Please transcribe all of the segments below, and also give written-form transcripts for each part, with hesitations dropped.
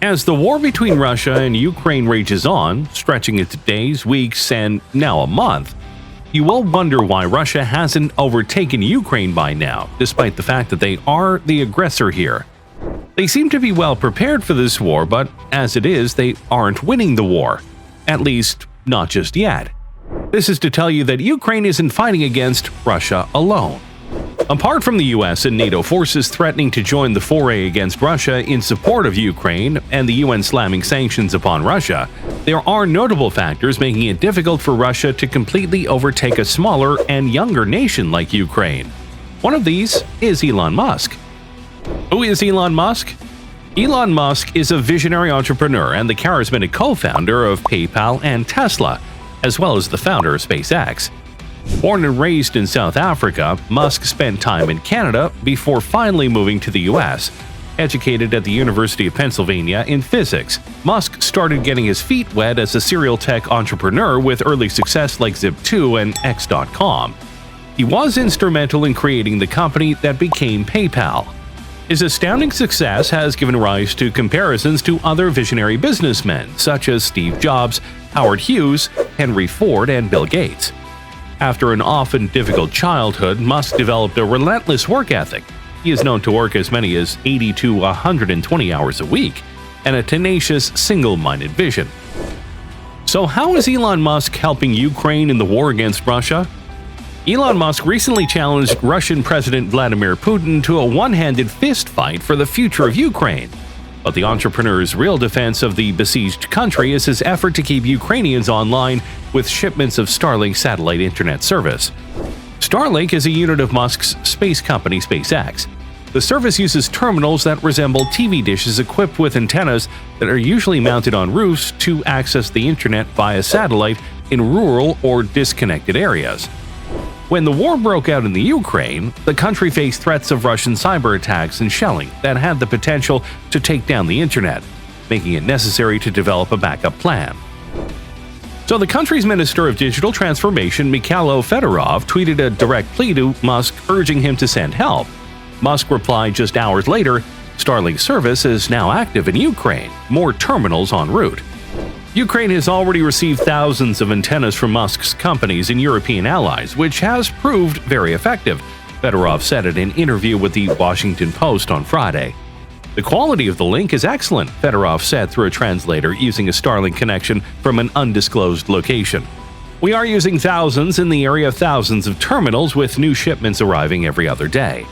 As the war between Russia and Ukraine rages on, stretching into days, weeks, and now a month, you will wonder why Russia hasn't overtaken Ukraine by now, despite the fact that they are the aggressor here. They seem to be well prepared for this war, but as it is, they aren't winning the war. At least, not just yet. This is to tell you that Ukraine isn't fighting against Russia alone. Apart from the US and NATO forces threatening to join the foray against Russia in support of Ukraine and the UN slamming sanctions upon Russia, there are notable factors making it difficult for Russia to completely overtake a smaller and younger nation like Ukraine. One of these is Elon Musk. Who is Elon Musk? Elon Musk is a visionary entrepreneur and the charismatic co-founder of PayPal and Tesla, as well as the founder of SpaceX. Born and raised in South Africa, Musk spent time in Canada before finally moving to the US. Educated at the University of Pennsylvania in physics, Musk started getting his feet wet as a serial tech entrepreneur with early success like Zip2 and X.com. He was instrumental in creating the company that became PayPal. His astounding success has given rise to comparisons to other visionary businessmen such as Steve Jobs, Howard Hughes, Henry Ford, and Bill Gates. After an often difficult childhood, Musk developed a relentless work ethic. He is known to work as many as 80 to 120 hours a week, and a tenacious, single-minded vision. So how is Elon Musk helping Ukraine in the war against Russia? Elon Musk recently challenged Russian President Vladimir Putin to a one-handed fist fight for the future of Ukraine. But the entrepreneur's real defense of the besieged country is his effort to keep Ukrainians online with shipments of Starlink satellite internet service. Starlink is a unit of Musk's space company SpaceX. The service uses terminals that resemble TV dishes equipped with antennas that are usually mounted on roofs to access the internet via satellite in rural or disconnected areas. When the war broke out in the Ukraine, the country faced threats of Russian cyber attacks and shelling that had the potential to take down the internet, making it necessary to develop a backup plan. So the country's Minister of Digital Transformation, Mikhailo Fedorov, tweeted a direct plea to Musk urging him to send help. Musk replied just hours later, Starlink service is now active in Ukraine, more terminals en route. Ukraine has already received thousands of antennas from Musk's companies and European allies, which has proved very effective, Fedorov said in an interview with the Washington Post on Friday. The quality of the link is excellent, Fedorov said through a translator using a Starlink connection from an undisclosed location. We are using thousands in the area of thousands of terminals with new shipments arriving every other day.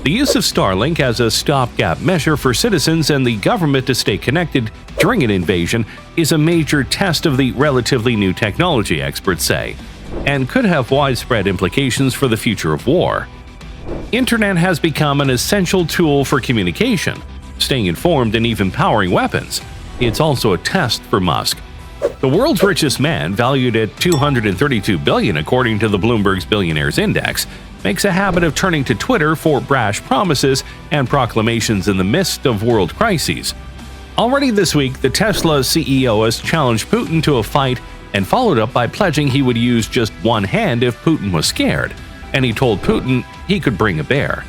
The use of Starlink as a stopgap measure for citizens and the government to stay connected during an invasion is a major test of the relatively new technology, experts say, and could have widespread implications for the future of war. Internet has become an essential tool for communication, staying informed, and even powering weapons. It's also a test for Musk. The world's richest man, valued at $232 billion according to the Bloomberg's Billionaires Index, makes a habit of turning to Twitter for brash promises and proclamations in the midst of world crises. Already this week, the Tesla CEO has challenged Putin to a fight and followed up by pledging he would use just one hand if Putin was scared, and he told Putin he could bring a bear.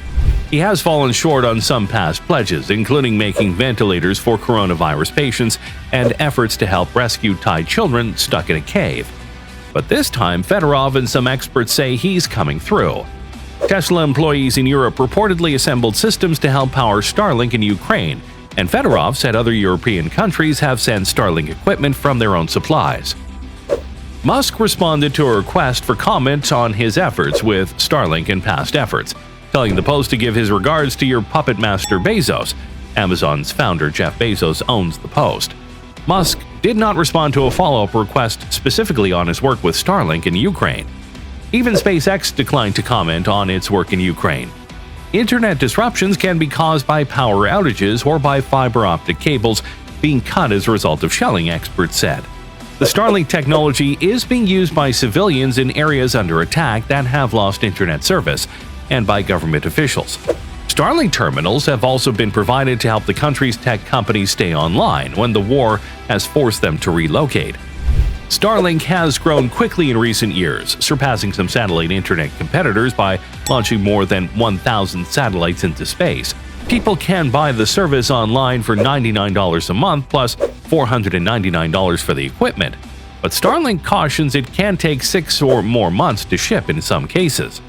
He has fallen short on some past pledges, including making ventilators for coronavirus patients and efforts to help rescue Thai children stuck in a cave. But this time, Fedorov and some experts say he's coming through. Tesla employees in Europe reportedly assembled systems to help power Starlink in Ukraine, and Fedorov said other European countries have sent Starlink equipment from their own supplies. Musk responded to a request for comment on his efforts with Starlink and past efforts, telling the Post to give his regards to your puppet master Bezos. Amazon's founder Jeff Bezos owns the Post. Musk did not respond to a follow-up request specifically on his work with Starlink in Ukraine. Even SpaceX declined to comment on its work in Ukraine. Internet disruptions can be caused by power outages or by fiber optic cables being cut as a result of shelling, experts said. The Starlink technology is being used by civilians in areas under attack that have lost internet service, and by government officials. Starlink terminals have also been provided to help the country's tech companies stay online when the war has forced them to relocate. Starlink has grown quickly in recent years, surpassing some satellite internet competitors by launching more than 1,000 satellites into space. People can buy the service online for $99 a month plus $499 for the equipment, but Starlink cautions it can take 6 or more months to ship in some cases.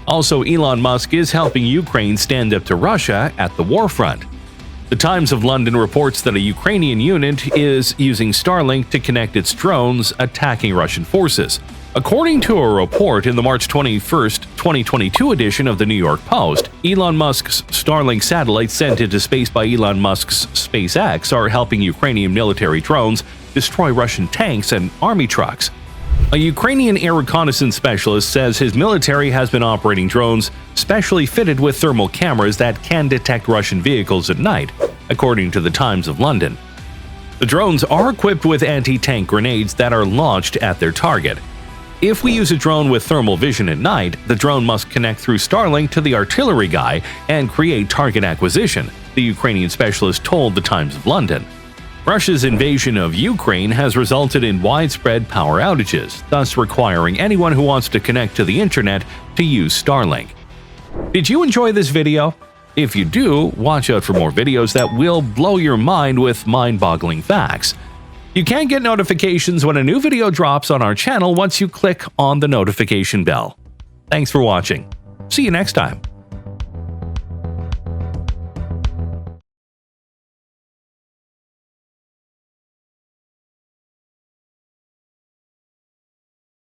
Also, Elon Musk is helping Ukraine stand up to Russia at the war front. The Times of London reports that a Ukrainian unit is using Starlink to connect its drones attacking Russian forces. According to a report in the March 21, 2022 edition of the New York Post, Elon Musk's Starlink satellites sent into space by Elon Musk's SpaceX are helping Ukrainian military drones destroy Russian tanks and army trucks. A Ukrainian air reconnaissance specialist says his military has been operating drones specially fitted with thermal cameras that can detect Russian vehicles at night, according to the Times of London. The drones are equipped with anti-tank grenades that are launched at their target. If we use a drone with thermal vision at night, the drone must connect through Starlink to the artillery guy and create target acquisition, the Ukrainian specialist told the Times of London. Russia's invasion of Ukraine has resulted in widespread power outages, thus requiring anyone who wants to connect to the internet to use Starlink. Did you enjoy this video? If you do, watch out for more videos that will blow your mind with mind-boggling facts. You can get notifications when a new video drops on our channel once you click on the notification bell. Thanks for watching. See you next time.